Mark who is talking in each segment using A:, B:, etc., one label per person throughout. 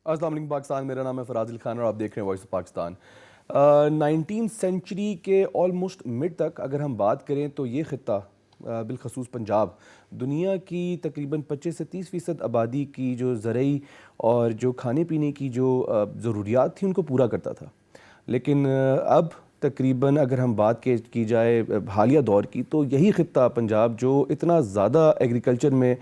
A: السلام علیکم پاکستان، میرا نام ہے فراز علی خان اور آپ دیکھ رہے ہیں وائس آف پاکستان۔ 19 سینچری کے آلموسٹ مڈ تک اگر ہم بات کریں تو یہ خطہ بالخصوص پنجاب دنیا کی تقریباً 25 سے 30% آبادی کی جو زرعی اور جو کھانے پینے کی جو ضروریات تھیں ان کو پورا کرتا تھا، لیکن اب تقریباً اگر ہم بات کی جائے حالیہ دور کی تو یہی خطہ پنجاب جو اتنا زیادہ ایگریکلچر میں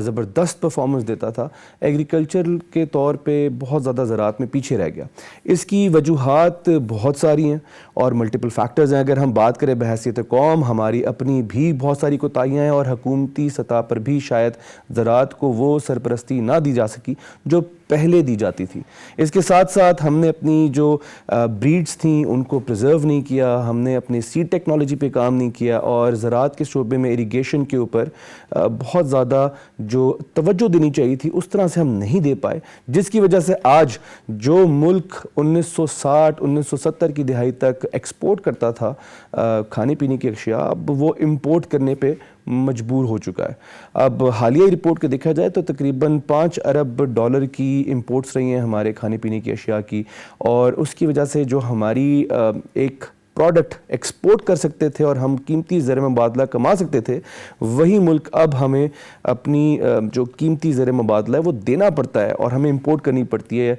A: زبردست پرفارمنس دیتا تھا، ایگریکلچر کے طور پہ بہت زیادہ زراعت میں پیچھے رہ گیا۔ اس کی وجوہات بہت ساری ہیں اور ملٹیپل فیکٹرز ہیں۔ اگر ہم بات کریں بحیثیت قوم، ہماری اپنی بھی بہت ساری کوتاہیاں ہیں اور حکومتی سطح پر بھی شاید زراعت کو وہ سرپرستی نہ دی جا سکی جو پہلے دی جاتی تھی۔ اس کے ساتھ ساتھ ہم نے اپنی جو بریڈز تھیں ان کو پریزرو نہیں کیا، ہم نے اپنی سیڈ ٹیکنالوجی پہ کام نہیں کیا اور زراعت کے شعبے میں اریگیشن کے اوپر بہت زیادہ جو توجہ دینی چاہیے تھی اس طرح سے ہم نہیں دے پائے، جس کی وجہ سے آج جو ملک 1960-1970 کی دہائی تک ایکسپورٹ کرتا تھا کھانے پینے کی اشیاء، اب وہ امپورٹ کرنے پہ مجبور ہو چکا ہے۔ اب حالیہ رپورٹ کو دیکھا جائے تو تقریباً $5 ارب کی امپورٹس رہی ہیں ہمارے کھانے پینے کی اشیاء کی، اور اس کی وجہ سے جو ہماری ایک پروڈکٹ ایکسپورٹ کر سکتے تھے اور ہم قیمتی زر مبادلہ کما سکتے تھے، وہی ملک اب ہمیں اپنی جو قیمتی زر مبادلہ ہے وہ دینا پڑتا ہے اور ہمیں امپورٹ کرنی پڑتی ہے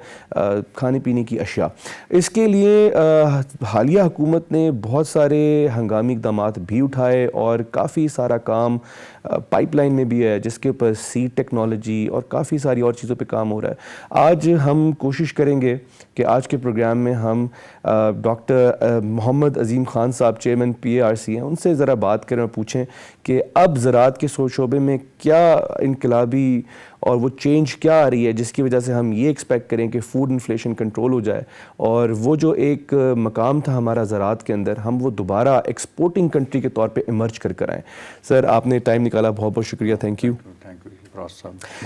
A: کھانے پینے کی اشیاء۔ اس کے لیے حالیہ حکومت نے بہت سارے ہنگامی اقدامات بھی اٹھائے اور کافی سارا کام پائپ لائن میں بھی ہے جس کے اوپر سیڈ ٹیکنالوجی اور کافی ساری اور چیزوں پہ کام ہو رہا ہے۔ آج ہم کوشش کریں گے کہ آج کے پروگرام میں ہم ڈاکٹر محمد عظیم خان صاحب چیئرمین PARC ہیں، ان سے ذرا بات کریں اور پوچھیں کہ اب زراعت کے شعبے میں کیا انقلابی اور وہ چینج کیا آ رہی ہے جس کی وجہ سے ہم یہ ایکسپیکٹ کریں کہ فوڈ انفلیشن کنٹرول ہو جائے اور وہ جو ایک مقام تھا ہمارا زراعت کے اندر، ہم وہ دوبارہ ایکسپورٹنگ کنٹری کے طور پہ ایمرج کر آئیں۔ سر، آپ نے ٹائم نکالا، بہت بہت شکریہ، تھینک یو۔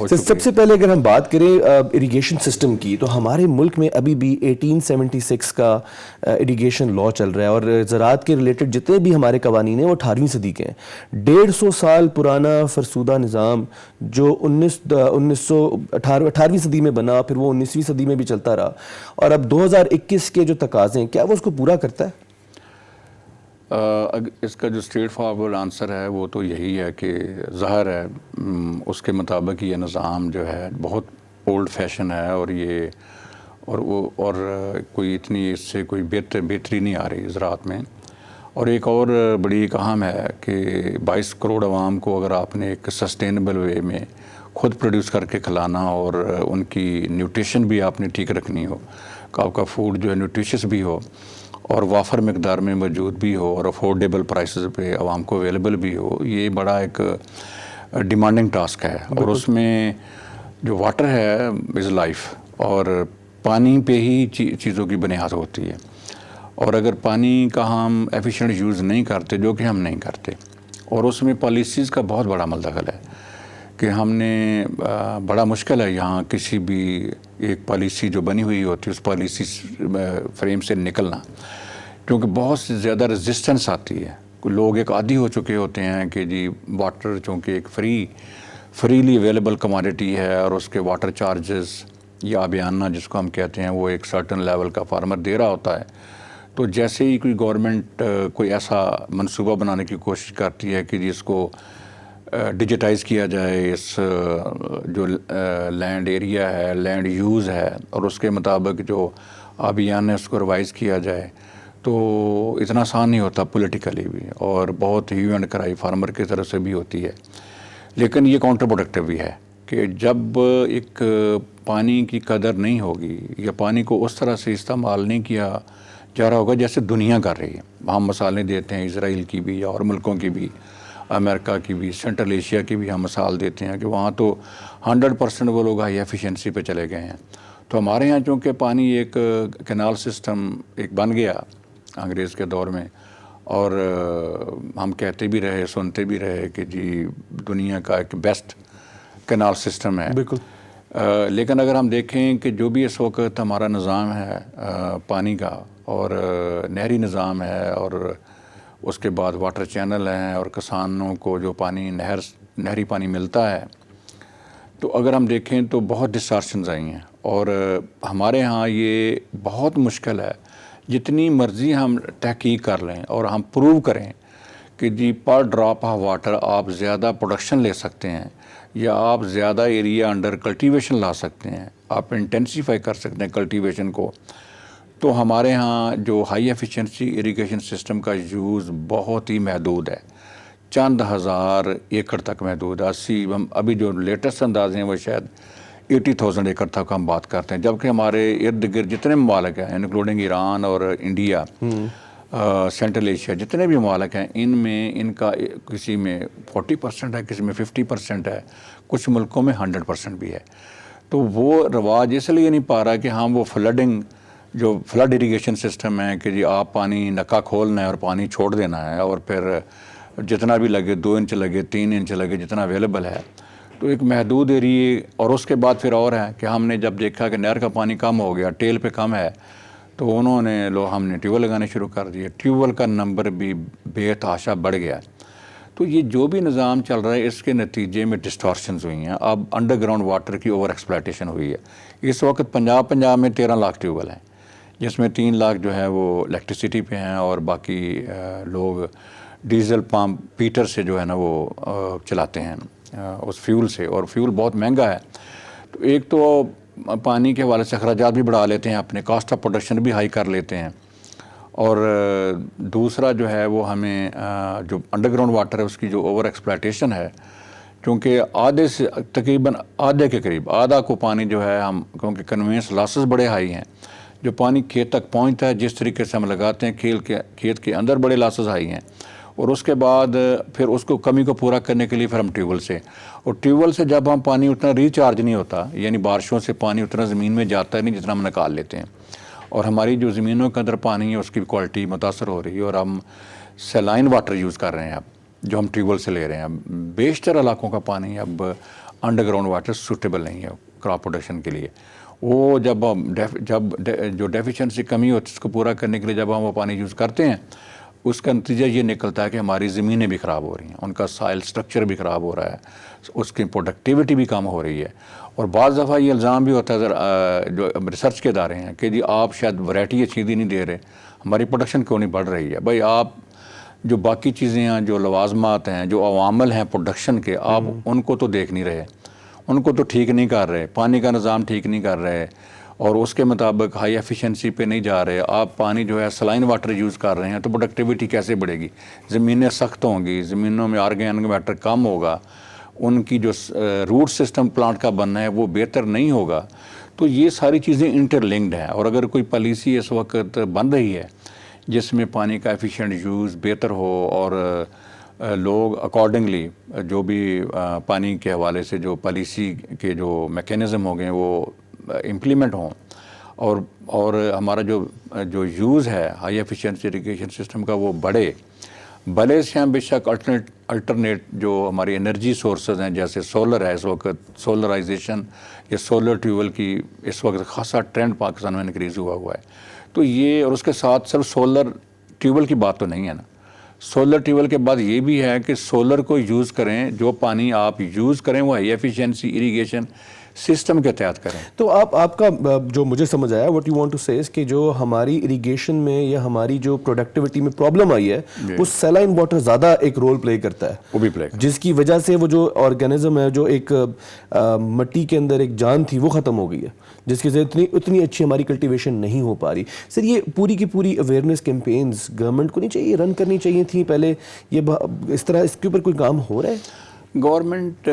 A: سب سے پہلے اگر ہم بات کریں اریگیشن سسٹم کی تو ہمارے ملک میں ابھی بھی 1876 کا اریگیشن لا چل رہا ہے اور زراعت کے ریلیٹڈ جتنے بھی ہمارے قوانین ہیں وہ 18ویں صدی کے ہیں۔ 150 سال پرانا فرسودہ نظام جو 18ویں صدی میں بنا، پھر وہ 19ویں صدی میں بھی چلتا رہا، اور اب 2021 کے جو تقاضے ہیں کیا وہ اس کو پورا کرتا ہے؟
B: اس کا جو اسٹریٹ فارورڈ آنسر ہے وہ تو یہی ہے کہ ظاہر ہے اس کے مطابق یہ نظام جو ہے بہت اولڈ فیشن ہے اور کوئی اتنی اس سے کوئی بہتری نہیں آ رہی زراعت میں۔ اور ایک اور بڑی اہم ہے کہ 22 کروڑ عوام کو اگر آپ نے ایک سسٹینیبل وے میں خود پروڈیوس کر کے کھلانا اور ان کی نیوٹریشن بھی آپ نے ٹھیک رکھنی ہو کہ آپ کا فوڈ جو ہے نیوٹریشس بھی ہو اور وافر مقدار میں موجود بھی ہو اور افورڈیبل پرائسز پہ عوام کو اویلیبل بھی ہو، یہ بڑا ایک ڈیمانڈنگ ٹاسک ہے۔ اور اس میں جو واٹر ہے از لائف، اور پانی پہ ہی چیزوں کی بنیاد ہوتی ہے، اور اگر پانی کا ہم ایفیشینٹ یوز نہیں کرتے، جو کہ ہم نہیں کرتے، اور اس میں پالیسیز کا بہت بڑا عمل دخل ہے کہ ہم نے بڑا مشکل ہے یہاں کسی بھی ایک پالیسی جو بنی ہوئی ہوتی ہے اس پالیسی فریم سے نکلنا، کیونکہ بہت زیادہ ریزسٹنس آتی ہے۔ لوگ ایک عادی ہو چکے ہوتے ہیں کہ جی واٹر چونکہ ایک فریلی اویلیبل کموڈٹی ہے اور اس کے واٹر چارجز یا آبیانہ جس کو ہم کہتے ہیں وہ ایک سرٹن لیول کا فارمر دے رہا ہوتا ہے، تو جیسے ہی کوئی گورنمنٹ کوئی ایسا منصوبہ بنانے کی کوشش کرتی ہے کہ جس کو ڈیجیٹائز کیا جائے، اس جو لینڈ ایریا ہے، لینڈ یوز ہے، اور اس کے مطابق جو آبیان ہے اس کو ریوائز کیا جائے، تو اتنا آسان نہیں ہوتا پولیٹیکلی بھی، اور بہت ہیو اینڈ کرائی فارمر کی طرف سے بھی ہوتی ہے۔ لیکن یہ کاؤنٹر پروڈکٹیو بھی ہے کہ جب ایک پانی کی قدر نہیں ہوگی یا پانی کو اس طرح سے استعمال نہیں کیا جا رہا ہوگا جیسے دنیا کر رہی ہے، ہم مثالیں دیتے ہیں اسرائیل کی بھی اور ملکوں کی بھی، امریکہ کی بھی، سینٹرل ایشیا کی بھی ہم مثال دیتے ہیں کہ وہاں تو 100% وہ لوگ ہائی ایفیشنسی پہ چلے گئے ہیں۔ تو ہمارے یہاں چونکہ پانی ایک کینال سسٹم ایک بن گیا انگریز کے دور میں، اور ہم کہتے بھی رہے، سنتے بھی رہے کہ جی دنیا کا ایک بیسٹ کینال سسٹم ہے۔
A: بالکل۔
B: لیکن اگر ہم دیکھیں کہ جو بھی اس وقت ہمارا نظام ہے پانی کا، اور نہری نظام ہے، اور اس کے بعد واٹر چینل ہیں، اور کسانوں کو جو پانی نہری پانی ملتا ہے، تو اگر ہم دیکھیں تو بہت ڈسٹارشنز آئی ہیں، اور ہمارے ہاں یہ بہت مشکل ہے، جتنی مرضی ہم تحقیق کر لیں اور ہم پروو کریں کہ جی پر ڈراپ آف واٹر آپ زیادہ پروڈکشن لے سکتے ہیں، یا آپ زیادہ ایریا انڈر کلٹیویشن لا سکتے ہیں، آپ انٹینسیفائی کر سکتے ہیں کلٹیویشن کو، تو ہمارے ہاں جو ہائی ایفیشنسی اریگیشن سسٹم کا یوز بہت ہی محدود ہے، چند ہزار ایکڑ تک محدود ہے۔ ابھی جو لیٹسٹ انداز ہیں وہ شاید 80,000 ایکڑ تک ہم بات کرتے ہیں، جبکہ ہمارے ارد گرد جتنے ممالک ہیں انکلوڈنگ ایران اور انڈیا، سینٹرل ایشیا، جتنے بھی ممالک ہیں، ان کا کسی میں 40% ہے، کسی میں 50% ہے، کچھ ملکوں میں 100% بھی ہے۔ تو وہ رواج اس لیے نہیں پا رہا کہ ہم وہ جو فلڈ اریگیشن سسٹم ہے کہ جی آپ پانی نکا کھولنا ہے اور پانی چھوڑ دینا ہے، اور پھر جتنا بھی لگے 2 انچ لگے 3 انچ لگے جتنا اویلیبل ہے، تو ایک محدود ایریے، اور اس کے بعد پھر اور ہے کہ ہم نے جب دیکھا کہ نہر کا پانی کم ہو گیا، ٹیل پہ کم ہے، تو ہم نے ٹیوب ویل لگانے شروع کر دیے، ٹیوب ویل کا نمبر بھی بے تحاشا بڑھ گیا۔ تو یہ جو بھی نظام چل رہا ہے اس کے نتیجے میں ڈسٹارشنز ہوئی ہیں، اب انڈر گراؤنڈ واٹر کی اوور ایکسپلائٹیشن ہوئی ہے۔ اس وقت پنجاب میں 13 لاکھ ٹیوب ویل ہیں، جس میں 3 لاکھ جو ہے وہ الیکٹریسٹی پہ ہیں، اور باقی لوگ ڈیزل پمپ پیٹر سے جو ہے نا وہ چلاتے ہیں اس فیول سے، اور فیول بہت مہنگا ہے۔ تو ایک تو پانی کے حوالے سے اخراجات بھی بڑھا لیتے ہیں، اپنے کاسٹ آف پروڈکشن بھی ہائی کر لیتے ہیں، اور دوسرا جو ہے وہ ہمیں جو انڈر گراؤنڈ واٹر ہے اس کی جو اوور ایکسپلائٹیشن ہے، کیونکہ تقریباً آدھے کے قریب آدھا کو پانی جو ہے ہم، کیونکہ کنوینس لاسز بڑے ہائی ہیں، جو پانی کھیت تک پہنچتا ہے جس طریقے سے ہم لگاتے ہیں کھیت کے اندر بڑے لاسز آئی ہیں، اور اس کے بعد پھر اس کو کمی کو پورا کرنے کے لیے پھر ہم ٹیوب ویل سے، اور ٹیوب ویل سے جب ہم پانی اتنا ریچارج نہیں ہوتا، یعنی بارشوں سے پانی اتنا زمین میں جاتا نہیں جتنا ہم نکال لیتے ہیں، اور ہماری جو زمینوں کے اندر پانی ہے اس کی کوالٹی متاثر ہو رہی ہے، اور ہم سیلائن واٹر یوز کر رہے ہیں اب، جو ہم ٹیوب ویل سے لے رہے ہیں۔ بیشتر علاقوں کا پانی اب انڈر گراؤنڈ واٹر سوٹیبل نہیں ہے کراپ پروڈکشن کے لیے۔ وہ جب جو ڈیفیشنسی کمی ہوتی ہے اس کو پورا کرنے کے لیے جب ہم وہ پانی یوز کرتے ہیں، اس کا نتیجہ یہ نکلتا ہے کہ ہماری زمینیں بھی خراب ہو رہی ہیں، ان کا سائل سٹرکچر بھی خراب ہو رہا ہے، اس کی پروڈکٹیوٹی بھی کم ہو رہی ہے، اور بعض دفعہ یہ الزام بھی ہوتا ہے جو ریسرچ کے ادارے ہیں کہ جی آپ شاید ورائٹی اچھی نہیں دے رہے، ہماری پروڈکشن کیوں نہیں بڑھ رہی ہے۔ بھائی آپ جو باقی چیزیں ہیں، جو لوازمات ہیں، جو عوامل ہیں پروڈکشن کے، آپ ان کو تو دیکھ نہیں رہے، ان کو تو ٹھیک نہیں کر رہے، پانی کا نظام ٹھیک نہیں کر رہے، اور اس کے مطابق ہائی ایفیشنسی پہ نہیں جا رہے، آپ پانی جو ہے سلائن واٹر یوز کر رہے ہیں، تو پروڈکٹیوٹی کیسے بڑھے گی؟ زمینیں سخت ہوں گی، زمینوں میں آرگینک میٹر کم ہوگا، ان کی جو روٹ سسٹم پلانٹ کا بننا ہے وہ بہتر نہیں ہوگا۔ تو یہ ساری چیزیں انٹر لنکڈ ہیں، اور اگر کوئی پالیسی اس وقت بن رہی ہے جس میں پانی کا ایفیشینٹ یوز بہتر ہو، اور لوگ اکارڈنگلی جو بھی پانی کے حوالے سے جو پالیسی کے جو میکینزم ہو گئے وہ امپلیمنٹ ہوں، اور ہمارا جو یوز ہے ہائی ایفیشینسی اریگیشن سسٹم کا وہ بڑے سے ہم بے شک الٹرنیٹ جو ہماری انرجی سورسز ہیں، جیسے سولر ہے، اس وقت سولرائزیشن یا سولر ٹیوب کی اس وقت خاصا ٹرینڈ پاکستان میں انکریز ہوا ہے۔ تو یہ، اور اس کے ساتھ صرف سولر ٹیوب کی بات تو نہیں ہے نا، سولر ٹیوب کے بعد یہ بھی ہے کہ سولر کو یوز کریں، جو پانی آپ یوز کریں وہ ہائی ایفیشینسی اریگیشن سسٹم کے تحت کریں۔
A: تو آپ کا جو مجھے سمجھ آیا واٹ یو وانٹ ٹو سے اس کہ جو ہماری اریگیشن میں یا ہماری جو پروڈکٹیوٹی میں پرابلم آئی ہے وہ سیلائن واٹر زیادہ ایک رول پلے کرتا ہے،
B: وہ بھی پلے،
A: جس کی وجہ سے وہ جو آرگینزم ہے، جو ایک مٹی کے اندر ایک جان تھی وہ ختم ہو گئی ہے، جس کی وجہ سے اتنی اچھی ہماری کلٹیویشن نہیں ہو پا رہی۔ سر یہ پوری کی پوری اویئرنیس کیمپینز گورنمنٹ کو نہیں چاہیے رن کرنی چاہیے تھیں پہلے؟ یہ اس طرح اس کے اوپر کوئی کام ہو رہا ہے؟
B: گورنمنٹ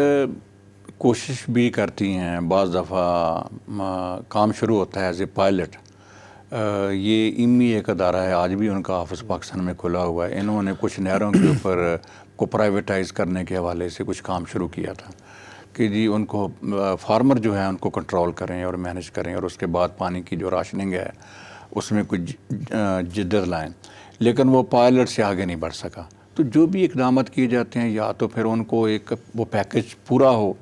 B: کوشش بھی کرتی ہیں، بعض دفعہ کام شروع ہوتا ہے ایز اے پائلٹ۔ یہ ایمی ایک ادارہ ہے، آج بھی ان کا آفس پاکستان میں کھلا ہوا ہے، انہوں نے کچھ نہروں کے اوپر کو پرائیویٹائز کرنے کے حوالے سے کچھ کام شروع کیا تھا کہ جی ان کو فارمر جو ہیں ان کو کنٹرول کریں اور مینیج کریں، اور اس کے بعد پانی کی جو راشننگ ہے اس میں کچھ جدت لائیں، لیکن وہ پائلٹ سے آگے نہیں بڑھ سکا۔ تو جو بھی اقدامات کیے جاتے ہیں، یا تو پھر ان کو ایک وہ پیکج پورا ہو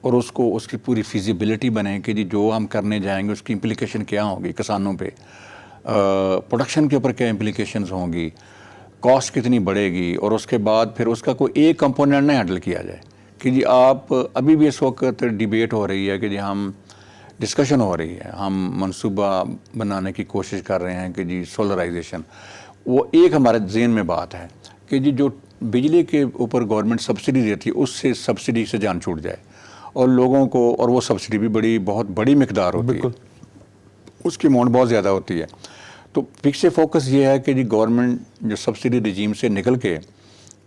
B: اور اس کی پوری فیزیبلٹی بنے کہ جی جو ہم کرنے جائیں گے اس کی امپلیکیشن کیا ہوں گی کسانوں پہ، پروڈکشن کے اوپر کیا امپلیکیشنز ہوں گی، کاسٹ کتنی بڑھے گی، اور اس کے بعد پھر اس کا کوئی ایک کمپوننٹ نہ ہینڈل کیا جائے کہ جی آپ ابھی بھی اس وقت ڈیبیٹ ہو رہی ہے کہ جی ہم ڈسکشن ہو رہی ہے, ہم منصوبہ بنانے کی کوشش کر رہے ہیں کہ جی سولرائزیشن, وہ ایک ہمارے ذہن میں بات ہے کہ جی جو بجلی کے اوپر گورنمنٹ سبسڈی دیتی ہے اس سے سبسڈی سے جان چھوٹ جائے اور لوگوں کو, اور وہ سبسڈی بھی بہت بڑی مقدار ہوتی ہے, اس کی اماؤنٹ بہت زیادہ ہوتی ہے. تو فکس فوکس یہ ہے کہ جی گورنمنٹ جو سبسڈی رجیم سے نکل کے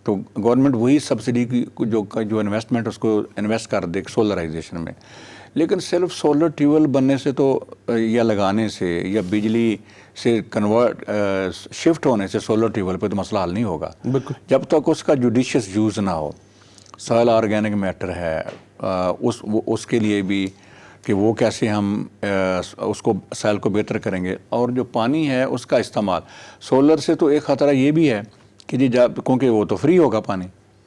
B: تو گورنمنٹ وہی سبسڈی کی جو انویسٹمنٹ اس کو انویسٹ کر دے سولرائزیشن میں. لیکن صرف سولر ٹیوبل بننے سے تو یا لگانے سے یا بجلی سے کنورٹ شفٹ ہونے سے سولر ٹیوبل پہ تو مسئلہ حل نہیں ہوگا جب تک اس کا جوڈیشیس یوز نہ ہو. سوائل آرگینک میٹر ہے, اس کے لیے بھی کہ وہ کیسے ہم اس کو سائل کو بہتر کریں گے, اور جو پانی ہے اس کا استعمال سولر سے تو ایک خطرہ یہ بھی ہے کہ جی جب کیونکہ وہ تو فری ہوگا پانی,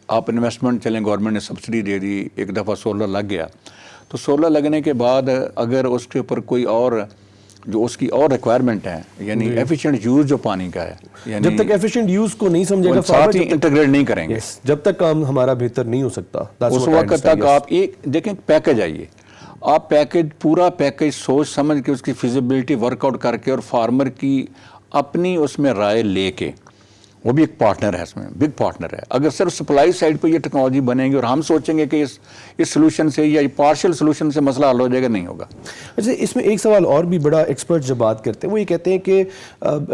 B: آپ انویسٹمنٹ چلیں گورنمنٹ نے سبسڈی دے دی, ایک دفعہ سولر لگ گیا تو سولر لگنے کے بعد اگر اس کے اوپر کوئی اور جو اس کی اور ریکوائرمنٹ ہے یعنی ایفیشینٹ یوز جو پانی کا ہے, یعنی
A: جب تک ایفیشینٹ یوز کو نہیں سمجھے گا
B: ساتھ ہی انٹیگریٹ نہیں کریں گے,
A: جب تک کام ہمارا بہتر نہیں ہو سکتا
B: اس وقت تک آپ ایک دیکھیں پیکج آئیے, آپ پورا پیکج سوچ سمجھ کے اس کی فیزیبلٹی ورک آؤٹ کر کے اور فارمر کی اپنی اس میں رائے لے کے, وہ بھی ایک پارٹنر ہے, اس میں بگ پارٹنر ہے. اگر صرف سپلائی سائڈ پہ یہ ٹیکنالوجی بنے گی اور ہم سوچیں گے کہ اس سلوشن سے یا پارشل سلوشن سے مسئلہ حل ہو جائے گا, نہیں ہوگا.
A: اچھا, اس میں ایک سوال اور بھی بڑا ایکسپرٹ جب بات کرتے ہیں وہ یہ کہتے ہیں کہ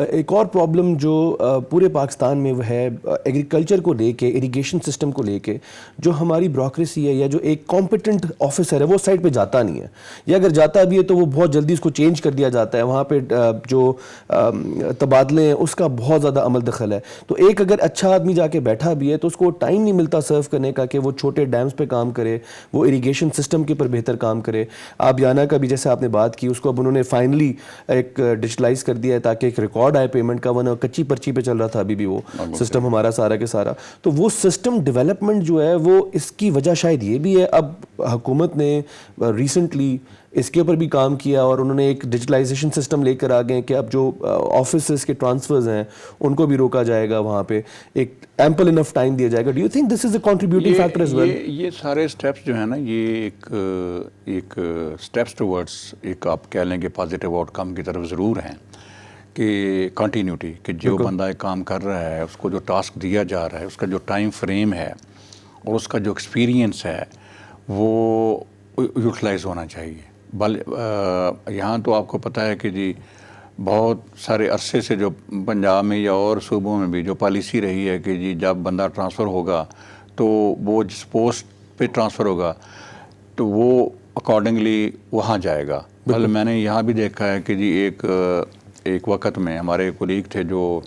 A: ایک اور پرابلم جو پورے پاکستان میں وہ ہے ایگریکلچر کو لے کے, اریگیشن سسٹم کو لے کے, جو ہماری بیوروکریسی ہے یا جو ایک کمپیٹنٹ آفیسر ہے وہ سائٹ پہ جاتا نہیں ہے, یا اگر جاتا بھی ہے تو وہ بہت جلدی اس کو چینج کر دیا جاتا ہے. وہاں پہ جو تبادلے ہیں اس کا بہت زیادہ عمل دخل ہے. تو ایک اگر اچھا آدمی جا کے بیٹھا بھی ہے تو اس کو ٹائم نہیں ملتا سرو کرنے کا کہ وہ چھوٹے ڈیمز پہ کام کرے, وہ اریگیشن سسٹم کے پر بہتر کام کرے. آبیانہ کا بھی جیسے آپ نے بات کی, اس کو اب انہوں نے فائنلی ایک ڈیجیٹلائز کر دیا ہے تاکہ ایک ریکارڈ آئے پیمنٹ کا, ورنہ کچی پرچی پہ چل رہا تھا ابھی بھی وہ سسٹم ہمارا سارا کے سارا. تو وہ سسٹم ڈیولپمنٹ جو ہے وہ اس کی وجہ شاید یہ بھی ہے, اب حکومت نے ریسنٹلی اس کے اوپر بھی کام کیا اور انہوں نے ایک ڈیجیٹلائزیشن سسٹم لے کر آ گئے کہ اب جو آفیسز کے ٹرانسفرز ہیں ان کو بھی روکا جائے گا, وہاں پہ ایک ایمپل انف ٹائم دیا جائے گا. Do you think this is a contributing factor as well?
B: یہ سارے اسٹیپس جو ہیں نا, یہ ایک اسٹیپس ٹورڈس ایک آپ کہہ لیں کہ پازیٹیو آؤٹ کم کی طرف ضرور ہیں کہ کنٹینیوٹی, کہ جو بندہ ایک کام کر رہا ہے اس کو جو ٹاسک دیا جا رہا ہے اس کا جو ٹائم فریم ہے اور اس کا جو ایکسپیرینس ہے وہ یوٹیلائز ہونا چاہیے. یہاں تو آپ کو پتہ ہے کہ جی بہت سارے عرصے سے جو پنجاب میں یا اور صوبوں میں بھی جو پالیسی رہی ہے کہ جی جب بندہ ٹرانسفر ہوگا تو وہ جس پوسٹ پہ ٹرانسفر ہوگا تو وہ اکارڈنگلی وہاں جائے گا. میں نے یہاں بھی دیکھا ہے کہ جی ایک وقت میں ہمارے کولیگ تھے جو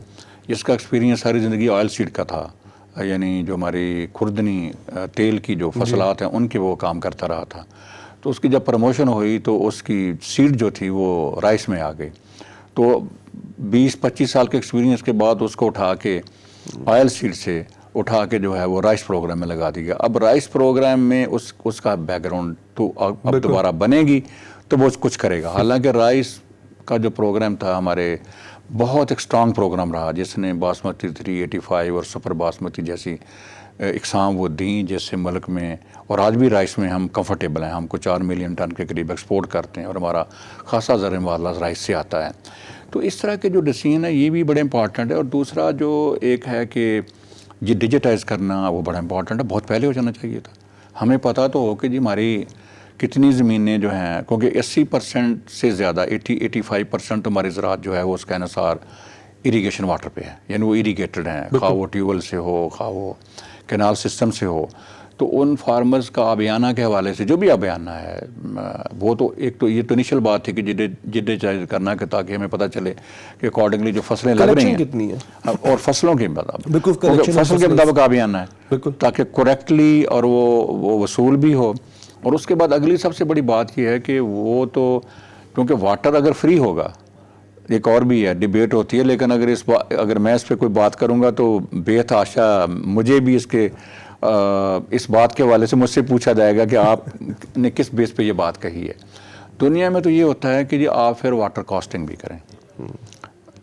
B: جس کا ایکسپیرینس ساری زندگی آئل سیڈ کا تھا, یعنی جو ہماری خوردنی تیل کی جو فصلات ہیں ان کے وہ کام کرتا رہا تھا. تو اس کی جب پروموشن ہوئی تو اس کی سیٹ جو تھی وہ رائس میں آ گئی. تو 20-25 سال کے ایکسپیرینس کے بعد اس کو اٹھا کے آئل سیڈ سے اٹھا کے جو ہے وہ رائس پروگرام میں لگا دیا. اب رائس پروگرام میں اس کا بیک گراؤنڈ تو اب دوبارہ بنے گی تو وہ کچھ کرے گا. حالانکہ رائس کا جو پروگرام تھا ہمارے بہت ایک اسٹرانگ پروگرام رہا, جس نے باسمتی 385 اور سپر باسمتی جیسی اقسام وہ دیں جیسے ملک میں, اور آج بھی رائس میں ہم کمفرٹیبل ہیں. ہم کو 4 ملین ٹن کے قریب ایکسپورٹ کرتے ہیں اور ہمارا خاصا زر معاملہ رائس سے آتا ہے. تو اس طرح کے جو ڈیسیژن ہے یہ بھی بڑے امپارٹنٹ ہے. اور دوسرا جو ایک ہے کہ یہ ڈیجیٹائز کرنا وہ بڑا امپارٹنٹ ہے, بہت پہلے ہو جانا چاہیے تھا. ہمیں پتہ تو ہو کہ جی ہماری کتنی زمینیں جو ہیں, کیونکہ 80% سے زیادہ 80-85% تو ہماری زراعت جو ہے وہ اس کا انحصار اریگیشن واٹر پہ ہے, یعنی وہ اریگیٹڈ ہیں, خواہ وہ ٹیوبل سے ہو خواہ وہ کینال سسٹم سے ہو. تو ان فارمرز کا آبیانہ کے حوالے سے جو بھی آبیانہ ہے وہ تو ایک تو یہ تو انیشل بات ہے کہ ڈیجیٹائز کرنا کہ تاکہ ہمیں پتہ چلے کہ اکارڈنگلی جو فصلیں لگ رہی ہیں
A: کتنی ہے
B: اور فصلوں کے مطابق فصل کے مطابق آبیانہ ہے تاکہ کریکٹلی اور وہ وصول بھی ہو. اور اس کے بعد اگلی سب سے بڑی بات یہ ہے کہ وہ تو کیونکہ واٹر اگر فری ہوگا, ایک اور بھی ہے ڈیبیٹ ہوتی ہے, لیکن اگر میں اس پہ کوئی بات کروں گا تو بے تحاشا مجھے بھی اس بات کے حوالے سے مجھ سے پوچھا جائے گا کہ آپ نے کس بیس پہ یہ بات کہی ہے. دنیا میں تو یہ ہوتا ہے کہ جی آپ پھر واٹر کاسٹنگ بھی کریں.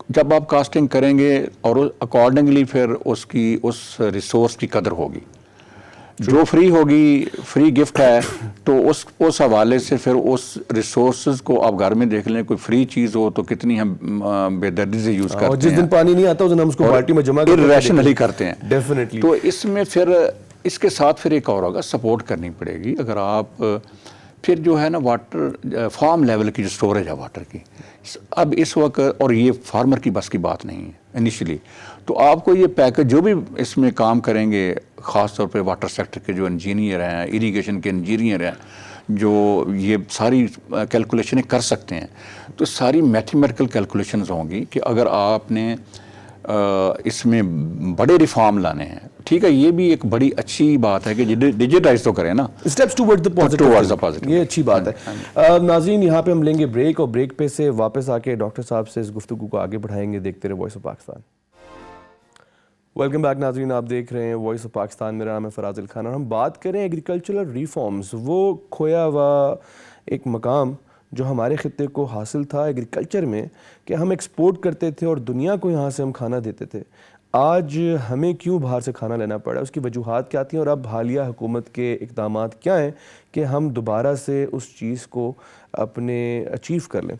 B: جب آپ کاسٹنگ کریں گے اور اکارڈنگلی پھر اس ریسورس کی قدر ہوگی. جو فری ہوگی فری گفٹ ہے تو اس حوالے سے پھر اس ریسورسز کو آپ گھر میں دیکھ لیں, کوئی فری چیز ہو تو کتنی ہم بے دردی سے یوز کرتے ہیں,
A: اور جس دن پانی نہیں آتا اس دن ہم اس کو بالٹی میں جمع کرتے ہیں,
B: ریشنلی کرتے ہیں
A: ڈیفینیٹلی.
B: تو اس میں پھر اس کے ساتھ پھر ایک اور ہوگا, سپورٹ کرنی پڑے گی. اگر آپ پھر جو ہے نا واٹر فارم لیول کی جو سٹوریج ہے واٹر کی, اب اس وقت, اور یہ فارمر کی بس کی بات نہیں ہے انیشلی, تو آپ کو یہ پیکج جو بھی اس میں کام کریں گے, خاص طور پہ واٹر سیکٹر کے جو انجینئر ہیں, اریگیشن کے انجینئر ہیں, جو یہ ساری کیلکولیشنیں کر سکتے ہیں, تو ساری میتھمیٹیکل کیلکولیشنز ہوں گی کہ اگر آپ نے اس میں بڑے ریفارم لانے ہیں, ٹھیک ہے, یہ بھی ایک بڑی اچھی بات ہے کہ ڈیجیٹائز تو کریں نا,
A: اسٹیپس ٹوورڈ دی پازیٹیو, یہ اچھی بات ہے. ناظرین یہاں پہ ہم لیں گے بریک, اور بریک پہ سے واپس آ کے ڈاکٹر صاحب سے اس گفتگو کو آگے بڑھائیں گے. دیکھتے رہے voice of Pakistan. Welcome back ناظرین, آپ دیکھ رہے ہیں وائس آف پاکستان. میرا نام ہے فراز علی خان, اور ہم بات کریں ایگریکلچرل ریفارمز, وہ کھویا ہوا ایک مقام جو ہمارے خطے کو حاصل تھا ایگریکلچر میں, کہ ہم ایکسپورٹ کرتے تھے اور دنیا کو یہاں سے ہم کھانا دیتے تھے. آج ہمیں کیوں باہر سے کھانا لینا پڑا, اس کی وجوہات کیا تھیں, اور اب حالیہ حکومت کے اقدامات کیا ہیں کہ ہم دوبارہ سے اس چیز کو اپنے اچیو کر لیں.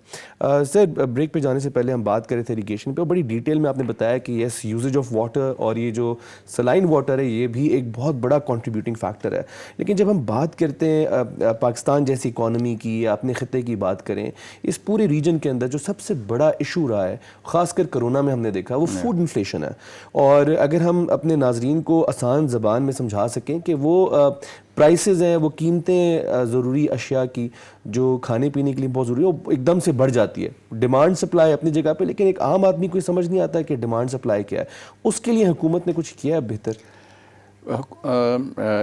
A: سر, بریک پہ جانے سے پہلے ہم بات کر رہے تھے اریگیشن پہ, بڑی ڈیٹیل میں آپ نے بتایا کہ یس, یوزیج آف واٹر اور یہ جو سلائن واٹر ہے یہ بھی ایک بہت بڑا کنٹریبیوٹنگ فیکٹر ہے. لیکن جب ہم بات کرتے ہیں پاکستان جیسی اکانومی کی, یا اپنے خطے کی بات کریں, اس پورے ریجن کے اندر جو سب سے بڑا ایشو رہا ہے, خاص کر کرونا میں ہم نے دیکھا, وہ فوڈ انفلیشن ہے. اور اگر ہم اپنے ناظرین کو آسان زبان میں سمجھا سکیں کہ وہ پرائسز ہیں, وہ قیمتیں ضروری اشیاء کی جو کھانے پینے کے لیے بہت ضروری ہے, وہ ایک دم سے بڑھ جاتی ہے. ڈیمانڈ سپلائی اپنی جگہ پہ, لیکن ایک عام آدمی کو سمجھ نہیں آتا کہ ڈیمانڈ سپلائی کیا ہے. اس کے لیے حکومت نے کچھ کیا ہے بہتر؟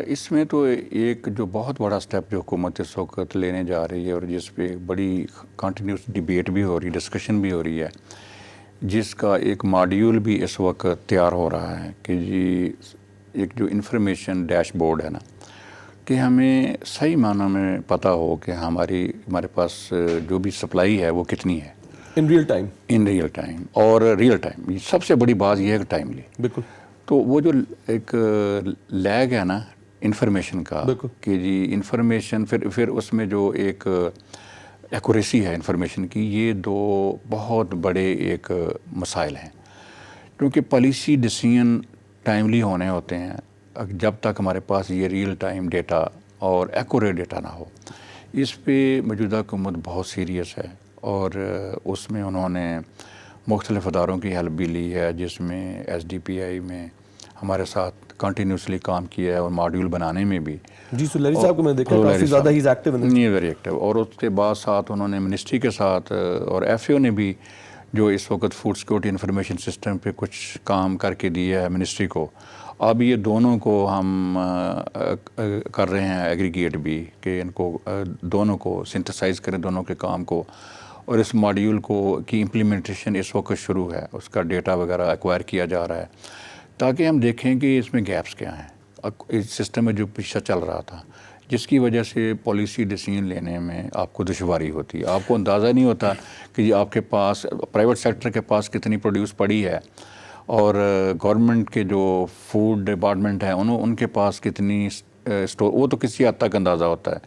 B: اس میں تو ایک جو بہت بڑا سٹیپ جو حکومت اس وقت لینے جا رہی ہے, اور جس پہ بڑی کنٹینیوس ڈیبیٹ بھی ہو رہی ہے, ڈسکشن بھی ہو رہی ہے, جس کا ایک ماڈیول بھی اس وقت تیار ہو رہا ہے کہ جی ایک جو انفارمیشن ڈیش بورڈ ہے نا, کہ ہمیں صحیح معنی میں پتہ ہو کہ ہمارے پاس جو بھی سپلائی ہے وہ کتنی ہے
A: ان ریئل ٹائم,
B: اور ریئل ٹائم. سب سے بڑی بات یہ ہے کہ ٹائملی.
A: بالکل.
B: تو وہ جو ایک لیگ ہے نا انفارمیشن کا, کہ جی انفارمیشن پھر اس میں جو ایک ایکوریسی ہے انفارمیشن کی, یہ دو بہت بڑے ایک مسائل ہیں. کیونکہ پالیسی ڈیسیژن ٹائملی ہونے ہوتے ہیں جب تک ہمارے پاس یہ ریئل ٹائم ڈیٹا اور ایکوریٹ ڈیٹا نہ ہو. اس پہ موجودہ حکومت بہت سیریس ہے, اور اس میں انہوں نے مختلف اداروں کی ہیلپ بھی لی ہے, جس میں SDPI میں ہمارے ساتھ کنٹینیوسلی کام کیا ہے, اور ماڈیول بنانے میں بھی.
A: جی, سلیری صاحب کو میں دیکھا کافی زیادہ ہی ایکٹیو ہیں.
B: نہیں, ویری ایکٹیو. اور اس کے بعد ساتھ انہوں نے منسٹری کے ساتھ اور FAO نے بھی جو اس وقت فوڈ سیکورٹی انفارمیشن سسٹم پہ کچھ کام کر کے دیا ہے منسٹری کو. اب یہ دونوں کو ہم کر رہے ہیں ایگریگیٹ بھی, کہ ان کو دونوں کو سنتھسائز کریں, دونوں کے کام کو, اور اس ماڈیول کو کی امپلیمنٹیشن اس وقت شروع ہے. اس کا ڈیٹا وغیرہ ایکوائر کیا جا رہا ہے, تاکہ ہم دیکھیں کہ اس میں گیپس کیا ہیں اس سسٹم میں جو پیچھے چل رہا تھا, جس کی وجہ سے پالیسی ڈیسیژن لینے میں آپ کو دشواری ہوتی ہے. آپ کو اندازہ نہیں ہوتا کہ یہ آپ کے پاس پرائیویٹ سیکٹر کے پاس کتنی پروڈیوس پڑی ہے, اور گورنمنٹ کے جو فوڈ ڈپارٹمنٹ ہیں ان کے پاس کتنی اسٹور, وہ تو کسی حد تک اندازہ ہوتا ہے.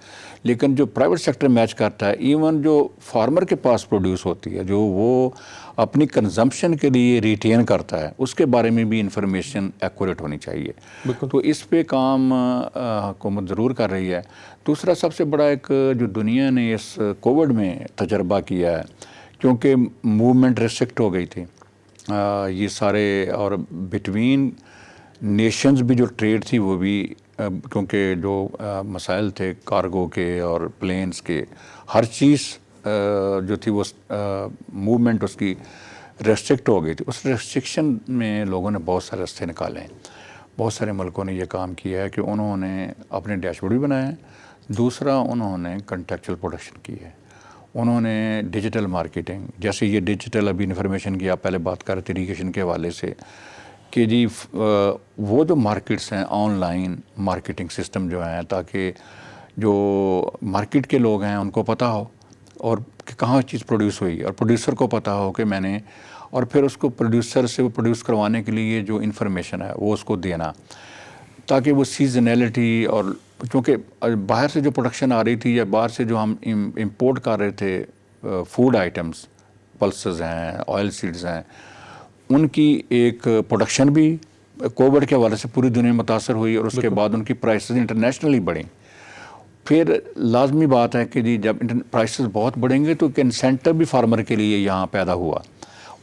B: لیکن جو پرائیویٹ سیکٹر میچ کرتا ہے, ایون جو فارمر کے پاس پروڈیوس ہوتی ہے, جو وہ اپنی کنزمپشن کے لیے ریٹین کرتا ہے, اس کے بارے میں بھی انفارمیشن ایکوریٹ ہونی چاہیے. تو اس پہ کام حکومت ضرور کر رہی ہے. دوسرا سب سے بڑا ایک جو دنیا نے اس کووڈ میں تجربہ کیا ہے, کیونکہ موومنٹ ریسٹرکٹ ہو گئی تھی یہ سارے, اور بٹوین نیشنز بھی جو ٹریڈ تھی وہ بھی, کیونکہ جو مسائل تھے کارگو کے اور پلینز کے, ہر چیز جو تھی وہ موومنٹ اس کی ریسٹرکٹ ہو گئی تھی. اس ریسٹرکشن میں لوگوں نے بہت سارے راستے نکالے ہیں. بہت سارے ملکوں نے یہ کام کیا ہے کہ انہوں نے اپنے ڈیش بورڈ بھی بنائے ہیں. دوسرا, انہوں نے کنٹیکچوئل پروڈکشن کی ہے, انہوں نے ڈیجیٹل مارکیٹنگ, جیسے یہ ڈیجیٹل ابھی انفارمیشن کی آپ پہلے بات کر رہے تھے اریگیشن کے حوالے سے, کہ جی وہ جو مارکیٹس ہیں, آن لائن مارکیٹنگ سسٹم جو ہیں, تاکہ جو مارکیٹ کے لوگ ہیں ان کو پتہ ہو اور کہ کہاں چیز پروڈیوس ہوئی, اور پروڈیوسر کو پتہ ہو کہ میں نے, اور پھر اس کو پروڈیوسر سے وہ پروڈیوس کروانے کے لیے جو انفارمیشن ہے وہ اس کو دینا, تاکہ وہ سیزنیلٹی اور چونکہ باہر سے جو پروڈکشن آ رہی تھی یا باہر سے جو ہم امپورٹ کر رہے تھے فوڈ آئٹمس، پلسز ہیں، آئل سیڈز ہیں، ان کی ایک پروڈکشن بھی کووڈ کے حوالے سے پوری دنیا متاثر ہوئی اور اس کے بعد ان کی پرائسز انٹرنیشنلی بڑھیں. پھر لازمی بات ہے کہ جی جب پرائسز بہت بڑھیں گے تو ایک انسینٹو بھی فارمر کے لیے یہاں پیدا ہوا.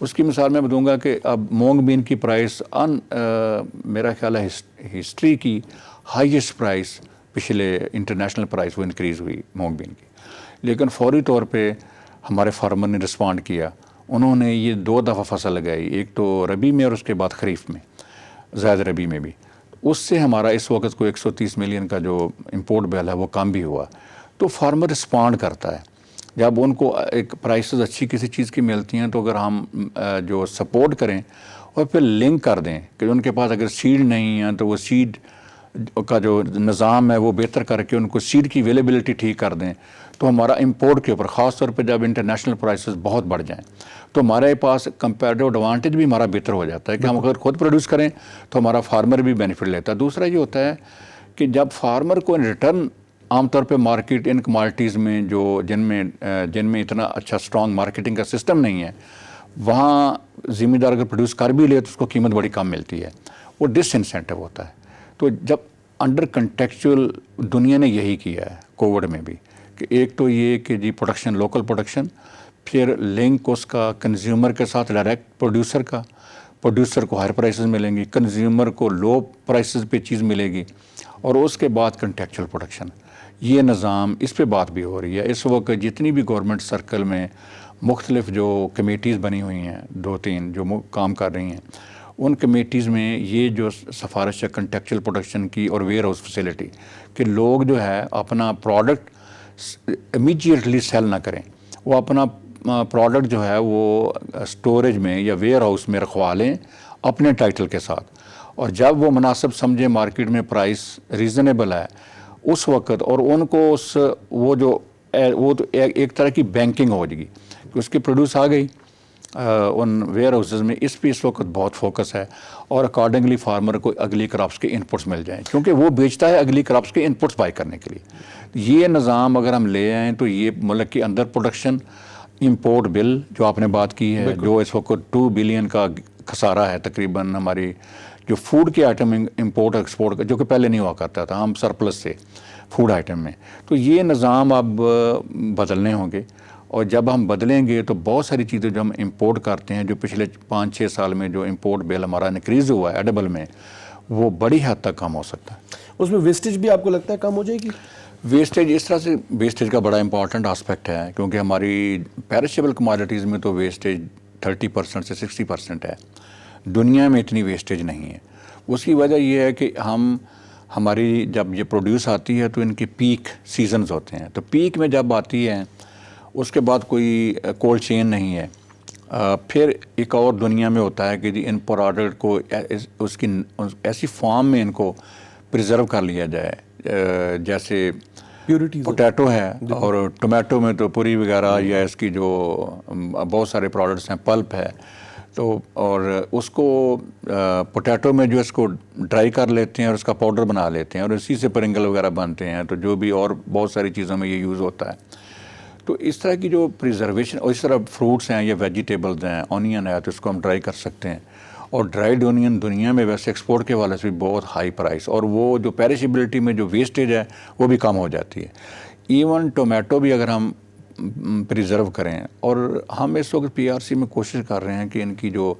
B: اس کی مثال میں دوں گا کہ اب مونگ بین کی پرائس میرا خیال ہے ہسٹری کی ہائیسٹ پرائس پچھلے انٹرنیشنل پرائس وہ انکریز ہوئی مونگ بین کی. لیکن فوری طور پہ ہمارے فارمر نے رسپونڈ کیا. انہوں نے یہ 2 دفعہ فصل لگائی، ایک تو ربی میں اور اس کے بعد خریف میں، زائد ربی میں بھی. اس سے ہمارا اس وقت کو 130 ملین کا جو امپورٹ بل ہے وہ کم بھی ہوا. تو فارمر رسپونڈ کرتا ہے جب ان کو ایک پرائسز اچھی کسی چیز کی ملتی ہیں. تو اگر ہم جو سپورٹ کریں اور پھر لنک کر دیں کہ ان کے پاس اگر سیڈ نہیں ہے تو وہ سیڈ کا جو نظام ہے وہ بہتر کر کے ان کو سیڈ کی اویلیبلٹی ٹھیک کر دیں، تو ہمارا امپورٹ کے اوپر خاص طور پہ جب انٹرنیشنل پرائسز بہت بڑھ جائیں تو ہمارے پاس کمپیریٹیو ایڈوانٹیج بھی ہمارا بہتر ہو جاتا ہے کہ ہم اگر خود پروڈیوس کریں تو ہمارا فارمر بھی بینیفٹ لیتا ہے. دوسرا یہ ہوتا ہے کہ جب فارمر کو ان ریٹرن عام طور پہ مارکیٹ ان کمالٹیز میں جو جن میں اتنا اچھا اسٹرانگ مارکیٹنگ کا سسٹم نہیں ہے، وہاں ذمہ دار اگر پروڈیوس کر بھی لے تو اس کو قیمت بڑی کم ملتی ہے، وہ ڈس انسینٹو ہوتا ہے. تو جب انڈر کنٹیکچوئل دنیا نے یہی کیا ہے کووڈ میں بھی کہ ایک تو یہ کہ جی پروڈکشن، لوکل پروڈکشن، پھر لنک اس کا کنزیومر کے ساتھ ڈائریکٹ پروڈیوسر کو ہائر پرائسز ملیں گی، کنزیومر کو لو پرائسز پہ چیز ملے گی، اور اس کے بعد کنٹیکچوئل پروڈکشن. یہ نظام اس پہ بات بھی ہو رہی ہے. اس وقت جتنی بھی گورنمنٹ سرکل میں مختلف جو کمیٹیز بنی ہوئی ہیں 2-3 جو کام کر رہی ہیں، ان کمیٹیز میں یہ جو سفارش ہے کنٹیکچوئل پروڈکشن کی اور ویئر ہاؤس فیسلٹی کہ لوگ جو ہے اپنا پروڈکٹ امیجیٹلی سیل نہ کریں، وہ اپنا پروڈکٹ جو ہے وہ اسٹوریج میں یا ویئر ہاؤس میں رکھوا لیں اپنے ٹائٹل کے ساتھ، اور جب وہ مناسب سمجھیں مارکیٹ میں پرائس ریزنیبل ہے اس وقت، اور ان کو وہ تو ایک طرح کی بینکنگ ہو جائے گی کہ اس کی پروڈیوس آ گئی ان ویئر ہاؤسز میں. اس پہ اس وقت بہت فوکس ہے، اور اکارڈنگلی فارمر کو اگلی کراپس کے انپٹس مل جائیں کیونکہ وہ بیچتا ہے اگلی کراپس کے انپٹس بائی کرنے کے لیے. یہ نظام اگر ہم لے آئیں تو یہ ملک کے اندر پروڈکشن، امپورٹ بل جو آپ نے بات کی ہے، جو اس وقت 2 بلین کا خسارہ ہے تقریباً ہماری جو فوڈ کے آئٹم امپورٹ ایکسپورٹ کا، جو کہ پہلے نہیں ہوا کرتا تھا، ہم سرپلس سے فوڈ آئٹم میں. تو یہ نظام اب بدلنے ہوں گے، اور جب ہم بدلیں گے تو بہت ساری چیزیں جو ہم امپورٹ کرتے ہیں، جو پچھلے 5-6 سال میں جو امپورٹ بل ہمارا انکریز ہوا ہے ایڈیبل میں، وہ بڑی حد تک کم ہو سکتا ہے.
A: اس میں ویسٹیج بھی آپ کو لگتا ہے کم ہو جائے گی؟
B: ویسٹیج اس طرح سے، ویسٹیج کا بڑا امپورٹنٹ آسپیکٹ ہے کیونکہ ہماری پیرشیبل کموڈیٹیز میں تو ویسٹیج 30% سے 60% ہے. دنیا میں اتنی ویسٹیج نہیں ہے. اس کی وجہ یہ ہے کہ ہماری جب یہ پروڈیوس آتی ہے تو ان کے پیک سیزنز ہوتے ہیں، تو پیک میں جب آتی ہے اس کے بعد کوئی کولڈ چین نہیں ہے. پھر ایک اور دنیا میں ہوتا ہے کہ جی ان پروڈکٹ کو اس کی ایسی فارم میں ان کو پریزرو کر لیا جائے، جیسے پوٹیٹو ہے اور ٹومیٹو میں تو پوری وغیرہ، یا اس کی جو بہت سارے پروڈکٹس ہیں، پلپ ہے، تو اور اس کو پوٹیٹو میں جو اس کو ڈرائی کر لیتے ہیں اور اس کا پاؤڈر بنا لیتے ہیں، اور اسی سے پرنگل وغیرہ بنتے ہیں، تو جو بھی اور بہت ساری چیزوں میں یہ یوز ہوتا ہے. تو اس طرح کی جو پریزرویشن، اور اس طرح فروٹس ہیں یا ویجیٹیبلز ہیں، آنین ہے تو اس کو ہم ڈرائی کر سکتے ہیں. اور ڈرائیڈ آنین دنیا میں ویسے ایکسپورٹ کے حوالے سے بھی بہت ہائی پرائس، اور وہ جو پیرشیبلٹی میں جو ویسٹیج ہے وہ بھی کم ہو جاتی ہے. ایون ٹومیٹو بھی اگر ہم پریزرو کریں، اور ہم اس وقت PRC میں کوشش کر رہے ہیں کہ ان کی جو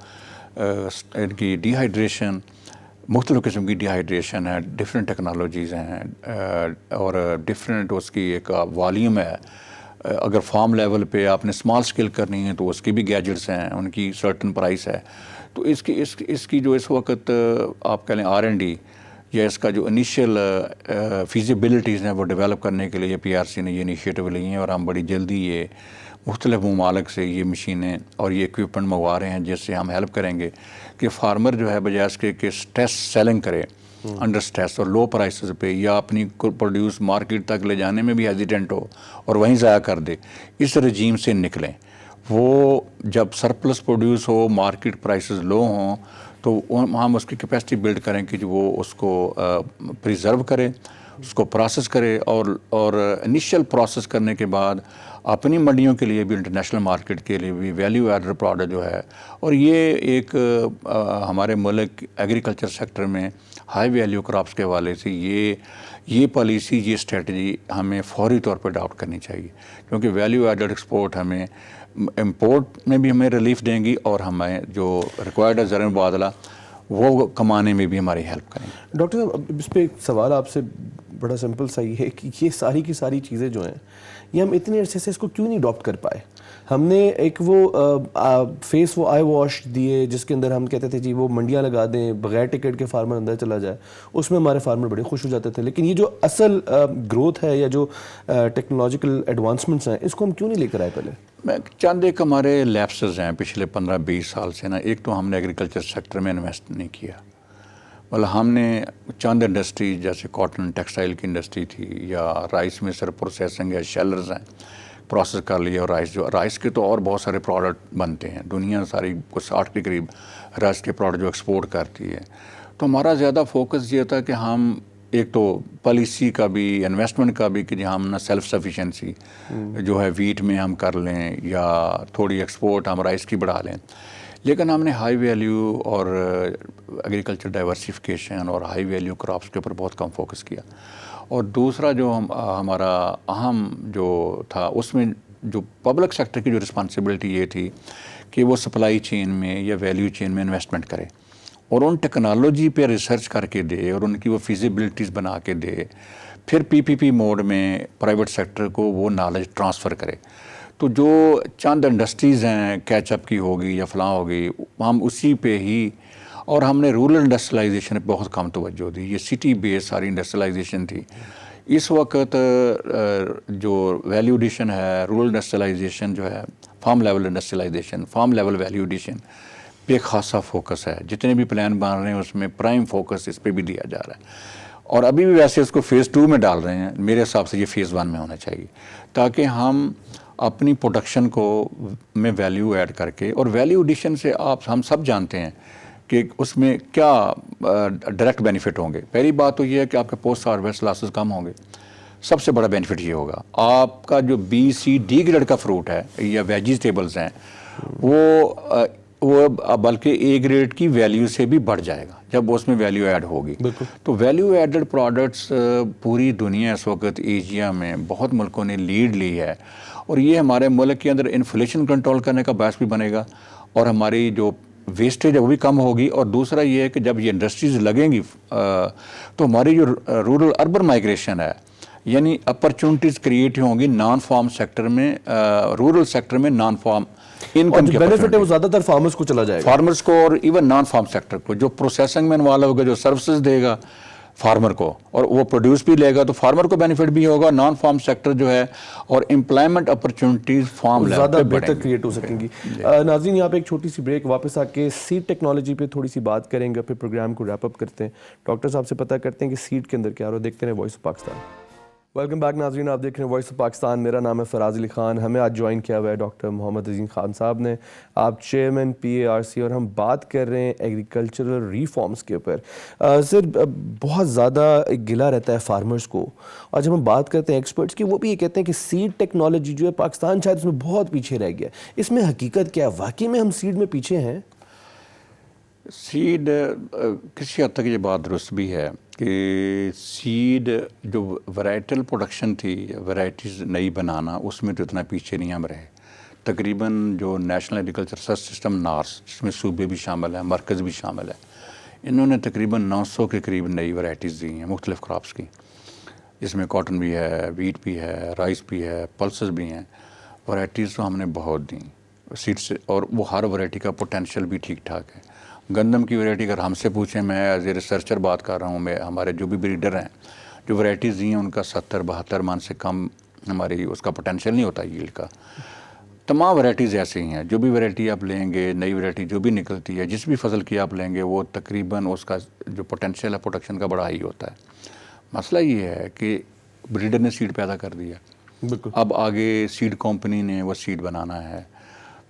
B: ان کی ڈی ہائیڈریشن، مختلف قسم کی ڈی ہائیڈریشن ہے، ڈفرینٹ ٹیکنالوجیز ہیں، اور ڈفرینٹ اس کی ایک والیوم ہے. اگر فارم لیول پہ آپ نے اسمال اسکیل کرنی ہے تو اس کی بھی گیجٹس ہیں، ان کی سرٹن پرائس ہے. تو اس کی جو اس وقت آپ کہہ لیں R&D یا اس کا جو انیشیل فیزیبلٹیز ہیں وہ ڈیولپ کرنے کے لیے PRC نے یہ انیشیٹو لی ہیں، اور ہم بڑی جلدی یہ مختلف ممالک سے یہ مشینیں اور یہ اکوپمنٹ منگوا رہے ہیں، جس سے ہم ہیلپ کریں گے کہ فارمر جو ہے بجائے اس کے کہ اسٹریس سیلنگ کرے انڈر اسٹریس اور لو پرائسز پہ، یا اپنی پروڈیوس مارکیٹ تک لے جانے میں بھی ہیزیٹنٹ ہو اور وہیں ضائع کر دے، اس رجیم سے نکلیں. وہ جب سرپلس پروڈیوس ہو، مارکیٹ پرائسز لو ہوں، تو ہم اس کی کیپیسٹی بلڈ کریں کہ جو وہ اس کو پریزرو کرے, اس کو پروسیس کرے, اور انیشیل پروسیس کرنے کے بعد اپنی منڈیوں کے لیے بھی, انٹرنیشنل مارکیٹ کے لیے بھی ویلیو ایڈڈ پروڈکٹ جو ہے. اور یہ ایک ہمارے ملک ایگریکلچر سیکٹر میں ہائی ویلیو کراپس کے حوالے سے یہ پالیسی, یہ اسٹریٹجی ہمیں فوری طور پہ اڈاپٹ کرنی چاہیے, کیونکہ ویلیو ایڈڈ ایکسپورٹ ہمیں امپورٹ میں بھی ہمیں ریلیف دیں گی, اور ہمیں جو ریکوائرڈ ہے زر مبادلہ وہ کمانے میں بھی ہماری ہیلپ کریں گے.
A: ڈاکٹر صاحب اس پہ ایک سوال آپ سے بڑا سمپل سا یہ ہے کہ یہ ساری کی ساری چیزیں جو ہیں یہ ہم اتنے عرصے سے اس کو کیوں نہیں اڈاپٹ کر پائے؟ ہم نے ایک وہ فیس وہ آئی واش دیے جس کے اندر ہم کہتے تھے جی وہ منڈیاں لگا دیں بغیر ٹکٹ کے فارمر اندر چلا جائے, اس میں ہمارے فارمر بڑے خوش ہو جاتے تھے. لیکن یہ جو اصل گروتھ ہے یا جو ٹیکنالوجیکل ایڈوانسمنٹس ہیں اس کو ہم کیوں نہیں لے کر آئے پہلے؟
B: میں چند ایک ہمارے لیپسز ہیں پچھلے 15-20 سال سے نا. ایک تو ہم نے ایگریکلچر سیکٹر میں انویسٹ نہیں کیا, مطلب ہم نے چند انڈسٹری جیسے کاٹن ٹیکسٹائل کی انڈسٹری تھی, یا رائس میں سر پروسیسنگ یا شیلرز ہیں پروسیس کر لیا, اور رائس کے تو اور بہت سارے پروڈکٹ بنتے ہیں, دنیا ساری کچھ 60 کے قریب رائس کے پروڈکٹ جو ایکسپورٹ کرتی ہے. تو ہمارا زیادہ فوکس یہ تھا کہ ہم ایک تو پالیسی کا بھی انویسٹمنٹ کا بھی کہ ہم نا سیلف سفیشینسی جو ہے ویٹ میں ہم کر لیں, یا تھوڑی ایکسپورٹ ہم رائس کی بڑھا لیں. لیکن ہم نے ہائی ویلیو اور ایگریکلچر ڈائیورسیفیکیشن اور ہائی ویلیو کراپس کے اوپر بہت کم فوکس کیا. اور دوسرا جو ہمارا اہم جو تھا اس میں جو پبلک سیکٹر کی جو رسپانسبلٹی یہ تھی کہ وہ سپلائی چین میں یا ویلیو چین میں انویسٹمنٹ کرے, اور ان ٹیکنالوجی پہ ریسرچ کر کے دے, اور ان کی وہ فیزیبلٹیز بنا کے دے, پھر پی موڈ میں پرائیویٹ سیکٹر کو وہ نالج ٹرانسفر کرے. تو جو چند انڈسٹریز ہیں کیچ اپ کی ہوگی یا فلاں ہوگی, ہم اسی پہ ہی, اور ہم نے رورل انڈسٹریلائزیشن پہ بہت کم توجہ دی. یہ سٹی بیس ساری انڈسٹریلائزیشن تھی. اس وقت جو ویلیو ایڈیشن ہے, رورل انڈسٹریلائزیشن جو ہے, farm level industrialisation, farm level value addition پہ خاصا فوکس ہے. جتنے بھی پلان بن رہے ہیں اس میں پرائم فوکس اس پہ بھی دیا جا رہا ہے, اور ابھی بھی ویسے اس کو فیز 2 میں ڈال رہے ہیں. میرے حساب سے یہ فیز 1 میں ہونا چاہیے, تاکہ ہم اپنی پروڈکشن کو میں ویلیو ایڈ کر کے, اور ویلیو ایڈیشن سے ہم سب جانتے ہیں کہ اس میں کیا ڈائریکٹ بینیفٹ ہوں گے. پہلی بات تو یہ ہے کہ آپ کے پوسٹ ہارویسٹ لاسز کم ہوں گے. سب سے بڑا بینیفٹ یہ ہوگا, آپ کا جو BC-D گریڈ کا فروٹ ہے یا ویجیٹیبلز ہیں وہ بلکہ A گریڈ کی ویلیو سے بھی بڑھ جائے گا جب اس میں ویلیو ایڈ ہوگی. تو ویلیو ایڈڈ پروڈکٹس پوری دنیا اس وقت ایشیا میں بہت ملکوں نے لیڈ لی ہے, اور یہ ہمارے ملک کے اندر انفلیشن کنٹرول کرنے کا باعث بھی بنے گا, اور ہماری جو ویسٹیج ہے وہ بھی کم ہوگی. اور دوسرا یہ ہے کہ جب یہ انڈسٹریز لگیں گی تو ہماری جو رورل اربن مائیگریشن ہے, یعنی اپرچونٹیز کریٹ ہوں گی نان فارم سیکٹر میں, رورل سیکٹر میں نان فارم انکم
A: کی بینیفٹ ہے وہ زیادہ تر فارمرز کو چلا جائے گا,
B: فارمرز کو, اور ایون نان فارم سیکٹر کو جو پروسیسنگ میں انوالو ہوگا, جو سروسز دے گا فارمر کو, اور وہ پروڈیوس بھی لے گا, تو فارمر کو بینیفٹ بھی ہوگا. نان فارم سیکٹر جو ہے اور امپلائمنٹ اپرچونٹیز فارم لیول
A: زیادہ بہتر کریٹ ہو سکیں گی. ناظرین یہاں پہ ایک چھوٹی سی بریک, واپس آ کے سیڈ ٹیکنالوجی پہ تھوڑی سی بات کریں گے, پھر پروگرام کو ریپ اپ کرتے ہیں. ڈاکٹر صاحب سے پتہ کرتے ہیں کہ سیڈ کے اندر کیا ہو رہا ہے. دیکھتے ہیں voice of Pakistan. Welcome back ناظرین, آپ دیکھ رہے ہیں وائس آف پاکستان. میرا نام ہے فراز علی خان. ہمیں آج جوائن کیا ہوا ہے ڈاکٹر محمد عظیم خان صاحب نے, آپ چیئرمین PARC, اور ہم بات کر رہے ہیں ایگریکلچرل ریفارمز کے اوپر. سر بہت زیادہ گلا رہتا ہے فارمرز کو, اور جب ہم بات کرتے ہیں ایکسپرٹس کی, وہ بھی یہ کہتے ہیں کہ سیڈ ٹیکنالوجی جو ہے پاکستان شاید اس میں بہت پیچھے رہ گیا. اس میں حقیقت کیا ہے, واقعی میں ہم سیڈ میں پیچھے ہیں؟
B: سیڈ کسی حد تک یہ بات درست بھی ہے کہ سیڈ جو ورائٹل پروڈکشن تھی, ورائٹیز نئی بنانا, اس میں تو اتنا پیچھے نہیں ہم رہے. تقریباً جو نیشنل ایگریکلچر ریسرچ سسٹم نارس, جس میں صوبے بھی شامل ہیں, مرکز بھی شامل ہے, انہوں نے تقریباً 900 کے قریب نئی ورائٹیز دی ہیں مختلف کراپس کی, جس میں کاٹن بھی ہے, ویٹ بھی ہے, رائس بھی ہے, پلسز بھی ہیں. ورائٹیز تو ہم نے بہت دیں سیڈ سے, اور وہ ہر ورائٹی کا پوٹینشیل بھی ٹھیک ٹھاک ہے. گندم کی ورائٹی اگر ہم سے پوچھیں, میں ایز اے ریسرچر بات کر رہا ہوں, میں ہمارے جو بھی بریڈر ہیں جو ورائٹیز دی ہیں ان کا 70-72 من سے کم ہماری اس کا پوٹینشیل نہیں ہوتا ییلڈ کا. تمام ورائٹیز ایسے ہی ہیں, جو بھی ورائٹی آپ لیں گے, نئی ورائٹی جو بھی نکلتی ہے, جس بھی فصل کی آپ لیں گے, وہ تقریباً اس کا جو پوٹینشیل ہے پروڈکشن کا بڑا ہی ہوتا ہے. مسئلہ یہ ہے کہ بریڈر نے سیڈ پیدا کر دیا, اب آگے سیڈ کمپنی نے وہ سیڈ بنانا ہے,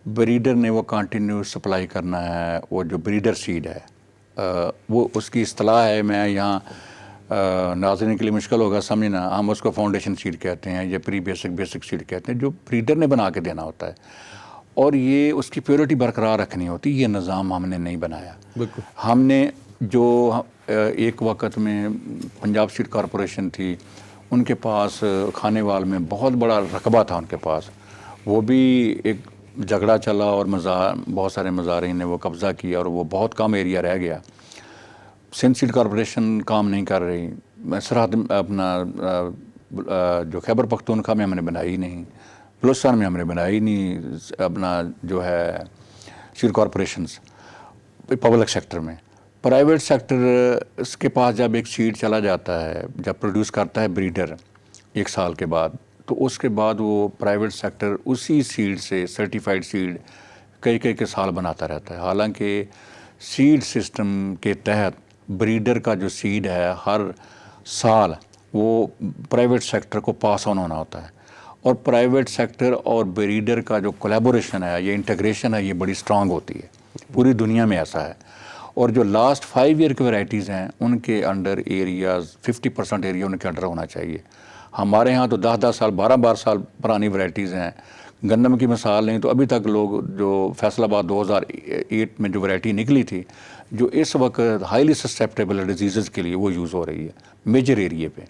B: بریڈر نے وہ کنٹینیو سپلائی کرنا ہے, وہ جو بریڈر سیڈ ہے وہ اس کی اصطلاح ہے، میں یہاں ناظرین کے لیے مشکل ہوگا سمجھنا، ہم اس کو فاؤنڈیشن سیڈ کہتے ہیں یا پری بیسک سیڈ کہتے ہیں، جو بریڈر نے بنا کے دینا ہوتا ہے اور یہ اس کی پیورٹی برقرار رکھنی ہوتی. یہ نظام ہم نے نہیں بنایا.
A: بالکل.
B: ہم نے جو ایک وقت میں پنجاب سیڈ کارپوریشن تھی، ان کے پاس کھانے وال میں بہت بڑا رقبہ تھا ان کے پاس، وہ بھی ایک جھگڑا چلا اور بہت سارے مزارعین نے وہ قبضہ کیا اور وہ بہت کم ایریا رہ گیا. سندھ سیڈ کارپوریشن کام نہیں کر رہی. سرحد اپنا جو خیبر پختونخوا میں ہم نے بنائی نہیں، بلوچستان میں ہم نے بنائی نہیں اپنا جو ہے سیڈ کارپوریشنز پبلک سیکٹر میں. پرائیویٹ سیکٹر اس کے پاس جب ایک سیڈ چلا جاتا ہے، جب پروڈیوس کرتا ہے بریڈر 1 سال کے بعد، تو اس کے بعد وہ پرائیویٹ سیکٹر اسی سیڈ سے سرٹیفائڈ سیڈ کئی سال بناتا رہتا ہے. حالانکہ سیڈ سسٹم کے تحت بریڈر کا جو سیڈ ہے ہر سال وہ پرائیویٹ سیکٹر کو پاس آن ہونا ہوتا ہے، اور پرائیویٹ سیکٹر اور بریڈر کا جو کولیبوریشن ہے، یہ انٹیگریشن ہے، یہ بڑی سٹرانگ ہوتی ہے. پوری دنیا میں ایسا ہے. اور جو لاسٹ 5 ایئر کی ورائٹیز ہیں ان کے انڈر ایریاز 50% ایریا ان کے انڈر ہونا چاہیے. ہمارے ہاں تو 10 سال 12 سال پرانی ورائٹیز ہیں. گندم کی مثال لیں تو ابھی تک لوگ جو فیصل آباد 2008 میں جو ورائٹی نکلی تھی، جو اس وقت ہائیلی سسٹیپٹیبل ڈیزیزز کے لیے وہ یوز ہو رہی ہے میجر ایریے پہ.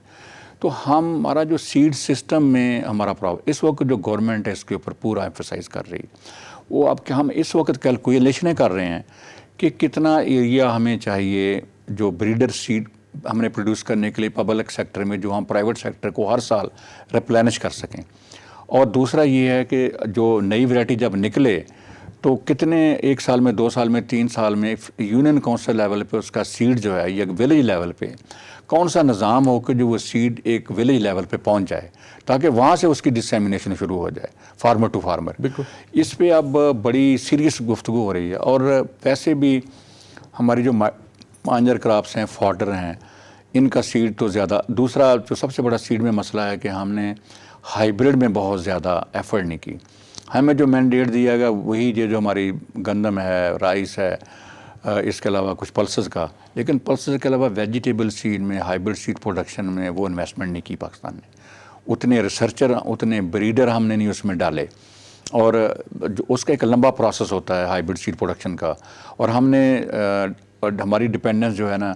B: تو ہمارا جو سیڈ سسٹم میں ہمارا پرابلم اس وقت جو گورنمنٹ ہے اس کے اوپر پورا ایمفسائز کر رہی ہے. وہ اب کہ ہم اس وقت کیلکولیشنیں کر رہے ہیں کہ کتنا ایریا ہمیں چاہیے جو بریڈر سیڈ ہم نے پروڈیوس کرنے کے لیے پبلک سیکٹر میں، جو ہم پرائیویٹ سیکٹر کو ہر سال ریپلینش کر سکیں. اور دوسرا یہ ہے کہ جو نئی ورائٹی جب نکلے تو کتنے 1 سال میں 2 سال میں 3 سال میں یونین کونسل لیول پہ اس کا سیڈ جو ہے یا ولیج لیول پہ کون سا نظام ہو کہ جو وہ سیڈ ایک ولیج لیول پہ پہنچ جائے، تاکہ وہاں سے اس کی ڈسیمینیشن شروع ہو جائے فارمر ٹو فارمر.
A: بالکل.
B: اس پہ اب بڑی سیریس گفتگو ہو رہی ہے. اور ویسے بھی ہماری جو مانجر کراپس ہیں، فاڈر ہیں، ان کا سیڈ تو زیادہ. دوسرا جو سب سے بڑا سیڈ میں مسئلہ ہے کہ ہم نے ہائیبرڈ میں بہت زیادہ ایفرٹ نہیں کی. ہمیں جو مینڈیٹ دیا گیا وہی جو ہماری گندم ہے، رائس ہے، اس کے علاوہ کچھ پلسز کا، لیکن پلسز کے علاوہ ویجیٹیبل سیڈ میں، ہائیبرڈ سیڈ پروڈکشن میں وہ انویسٹمنٹ نہیں کی پاکستان نے. اتنے ریسرچر، اتنے بریڈر ہم نے نہیں اس میں ڈالے. اور اس کا ایک لمبا پروسیس ہوتا ہے ہائیبرڈ سیڈ پروڈکشن کا. اور ہم نے ہماری ڈپینڈنس جو ہے نا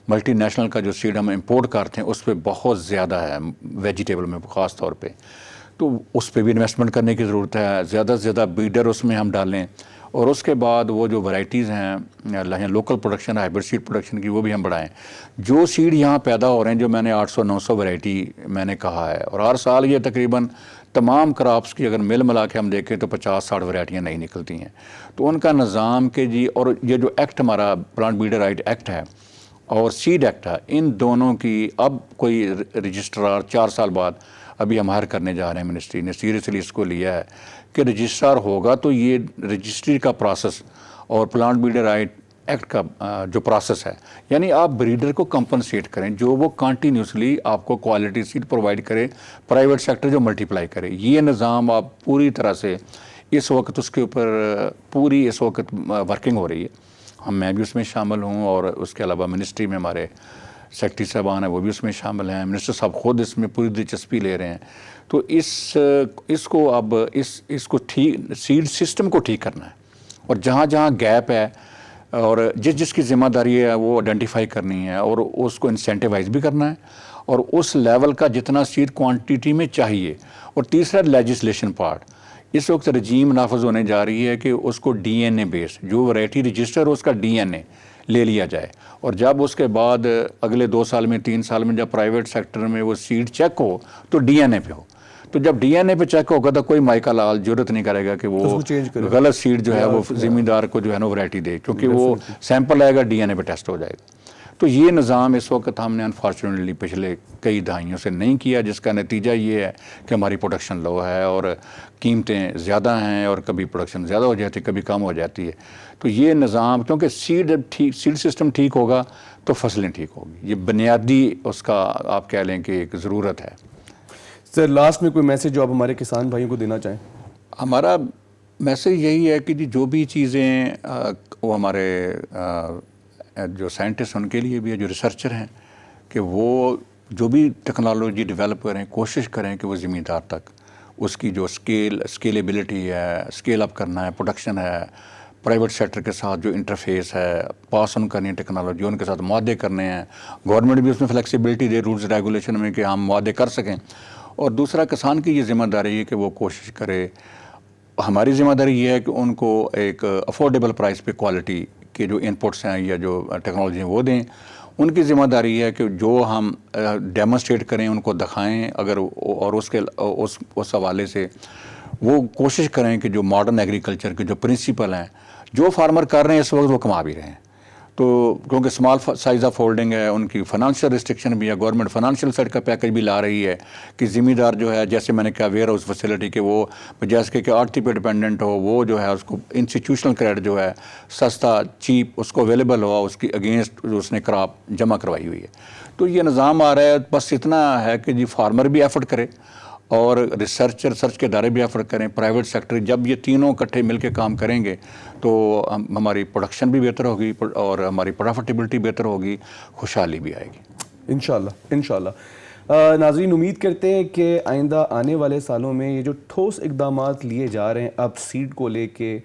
B: ملٹی نیشنل کا جو سیڈ ہم امپورٹ کرتے ہیں اس پہ بہت زیادہ ہے، ویجیٹیبل میں خاص طور پہ. تو اس پہ بھی انویسٹمنٹ کرنے کی ضرورت ہے. زیادہ سے زیادہ بریڈر اس میں ہم ڈالیں. اور اس کے بعد وہ جو ورائٹیز ہیں local production, hybrid seed production کی، وہ بھی ہم بڑھائیں. جو سیڈ یہاں پیدا ہو رہے ہیں، جو میں نے 800-900 ورائٹی میں نے کہا ہے، اور ہر سال یہ تقریباً تمام کراپس کی اگر ملا کے ہم دیکھیں تو 50-60 ورائٹیاں نہیں نکلتی ہیں. تو ان کا نظام کہ جی، اور یہ جو ایکٹ ہمارا پلانٹ بریڈر رائٹ ایکٹ ہے اور سیڈ ایکٹ ہے، ان دونوں کی اب کوئی رجسٹرار 4 سال بعد ابھی ہم ہائر کرنے جا رہے ہیں. منسٹری نے سیریسلی اس کو لیا ہے کہ رجسٹرار ہوگا تو یہ رجسٹری کا پروسیس اور پلانٹ بریڈر رائٹ ایکٹ کا جو پروسیس ہے، یعنی آپ بریڈر کو کمپنسیٹ کریں جو وہ کنٹینیوسلی آپ کو کوالٹی سیڈ پرووائڈ کرے، پرائیویٹ سیکٹر جو ملٹیپلائی کرے. یہ نظام آپ پوری طرح سے اس وقت اس کے اوپر پوری اس وقت ورکنگ ہو رہی ہے. میں بھی اس میں شامل ہوں، اور اس کے علاوہ منسٹری میں ہمارے سیکرٹری صاحبان ہیں وہ بھی اس میں شامل ہیں. منسٹر صاحب خود اس میں پوری دلچسپی لے رہے ہیں. تو اس کو اب اس کو ٹھیک، سیڈ سسٹم کو ٹھیک کرنا ہے، اور جہاں جہاں گیپ ہے اور جس کی ذمہ داری ہے وہ آئیڈینٹیفائی کرنی ہے، اور اس کو انسینٹیوائز بھی کرنا ہے، اور اس لیول کا جتنا سیڈ کوانٹیٹی میں چاہیے. اور تیسرا لیجسلیشن پارٹ، اس وقت رجیم نافذ ہونے جا رہی ہے کہ اس کو ڈی این اے بیس، جو ورائٹی رجسٹر ہو اس کا ڈی این اے لے لیا جائے. اور جب اس کے بعد اگلے 2 سال میں 3 سال میں جب پرائیویٹ سیکٹر میں وہ سیڈ چیک ہو تو ڈی این اے پہ ہو. تو جب ڈی این اے پہ چیک ہوگا تو کوئی مائیکا لال ضرورت نہیں کرے گا کہ وہ غلط سیڈ جو ہے وہ زمیندار کو جو ہے نا ورائٹی دے، کیونکہ وہ سیمپل آئے گا، ڈی این اے پہ ٹیسٹ ہو جائے گا. تو یہ نظام اس وقت ہم نے انفارچونیٹلی پچھلے کئی دہائیوں سے نہیں کیا، جس کا نتیجہ یہ ہے کہ ہماری پروڈکشن لو ہے اور قیمتیں زیادہ ہیں، اور کبھی پروڈکشن زیادہ ہو جاتی ہے، کبھی کم ہو جاتی ہے. تو یہ نظام، کیونکہ سیڈ سسٹم ٹھیک ہوگا تو فصلیں ٹھیک ہوگی. یہ بنیادی اس کا آپ کہہ لیں کہ ایک ضرورت ہے.
A: سر لاسٹ میں کوئی میسیج جو آپ ہمارے کسان بھائیوں کو دینا چاہیں؟
B: ہمارا میسیج یہی ہے کہ جو بھی چیزیں وہ ہمارے جو سائنٹسٹ ان کے لیے بھی ہے، جو ریسرچر ہیں، کہ وہ جو بھی ٹیکنالوجی ڈیولپ کریں، کوشش کریں کہ وہ زمیندار تک اس کی جو اسکیلیبلٹی ہے، اسکیل اپ کرنا ہے، پروڈکشن ہے، پرائیویٹ سیکٹر کے ساتھ جو انٹرفیس ہے، پاس آن کرنی ہے ٹیکنالوجی، ان کے ساتھ معاہدے کرنے ہیں، گورنمنٹ بھی اس میں فلیکسیبلٹی دے رولز ریگولیشن میں کہ ہم معاہدے کر سکیں. اور دوسرا کسان کی یہ ذمہ داری ہے کہ وہ کوشش کرے. ہماری ذمہ داری یہ ہے کہ ان کو ایک افورڈیبل پرائس پہ کوالٹی کے جو انپٹس ہیں یا جو ٹیکنالوجی ہیں وہ دیں. ان کی ذمہ داری ہے کہ جو ہم ڈیمونسٹریٹ کریں ان کو دکھائیں، اگر اور اس حوالے سے وہ کوشش کریں کہ جو ماڈرن ایگریکلچر کے جو پرنسپل ہیں جو فارمر کر رہے ہیں اس وقت وہ کما بھی رہے ہیں. تو کیونکہ اسمال سائز آف ہولڈنگ ہے، ان کی فنانشیل ریسٹرکشن بھی ہے، گورنمنٹ فنانشیل سائڈ کا پیکج بھی لا رہی ہے کہ ذمہ دار جو ہے، جیسے میں نے کہا ویئر ہاؤس فیسلٹی کہ وہ جیسے کہ آڑتی پہ ڈپینڈنٹ ہو، وہ جو ہے اس کو انسٹیٹیوشنل کریڈٹ جو ہے سستا چیپ اس کو اویلیبل ہوا، اس کی اگینسٹ جو اس نے کراپ جمع کروائی ہوئی ہے. تو یہ نظام آ رہا ہے. بس اتنا ہے کہ جی فارمر بھی ایفرٹ کرے اور ریسرچ کے ادارے بھی ایفرٹ کریں، پرائیویٹ سیکٹر. جب یہ تینوں اکٹھے مل کے کام کریں گے تو ہماری پروڈکشن بھی بہتر ہوگی اور ہماری پروفیٹیبلٹی بہتر ہوگی، خوشحالی بھی آئے گی
A: انشاءاللہ. انشاءاللہ. ناظرین، امید کرتے ہیں کہ آئندہ آنے والے سالوں میں یہ جو ٹھوس اقدامات لیے جا رہے ہیں، اب سیڈ کو لے کے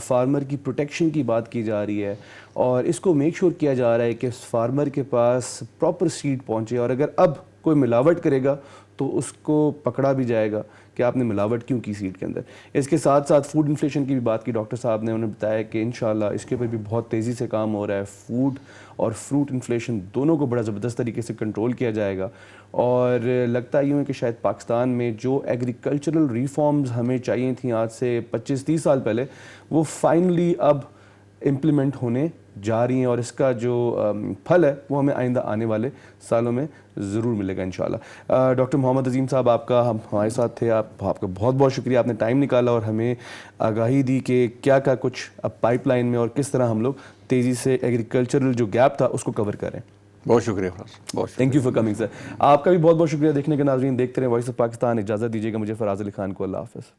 A: فارمر کی پروٹیکشن کی بات کی جا رہی ہے اور اس کو میک شور کیا جا رہا ہے کہ فارمر کے پاس پراپر سیڈ پہنچے، اور اگر اب کوئی ملاوٹ کرے گا تو اس کو پکڑا بھی جائے گا کہ آپ نے ملاوٹ کیوں کی سیڈ کے اندر. اس کے ساتھ ساتھ فوڈ انفلیشن کی بھی بات کی ڈاکٹر صاحب نے. انہوں نے بتایا کہ انشاءاللہ اس کے اوپر بھی بہت تیزی سے کام ہو رہا ہے. فوڈ اور فروٹ انفلیشن دونوں کو بڑا زبردست طریقے سے کنٹرول کیا جائے گا. اور لگتا یوں ہے کہ شاید پاکستان میں جو ایگریکلچرل ریفارمز ہمیں چاہیے تھیں آج سے 25-30 سال پہلے، وہ فائنلی اب امپلیمنٹ ہونے جا رہی ہیں، اور اس کا جو پھل ہے وہ ہمیں آئندہ آنے والے سالوں میں ضرور ملے گا انشاءاللہ. ڈاکٹر محمد عظیم صاحب، آپ کا ہمارے ساتھ تھے، آپ کا بہت بہت شکریہ. آپ نے ٹائم نکالا اور ہمیں آگاہی دی کہ کیا کچھ اب پائپ لائن میں اور کس طرح ہم لوگ تیزی سے ایگریکلچرل جو گیپ تھا اس کو کور کریں.
B: بہت شکریہ.
A: تھینک یو فار کمنگ سر. آپ کا بھی بہت بہت شکریہ دیکھنے کے. ناظرین، دیکھتے رہیں وائس آف پاکستان. اجازت دیجیے گا مجھے، فراز علی خان کو. اللہ حافظ.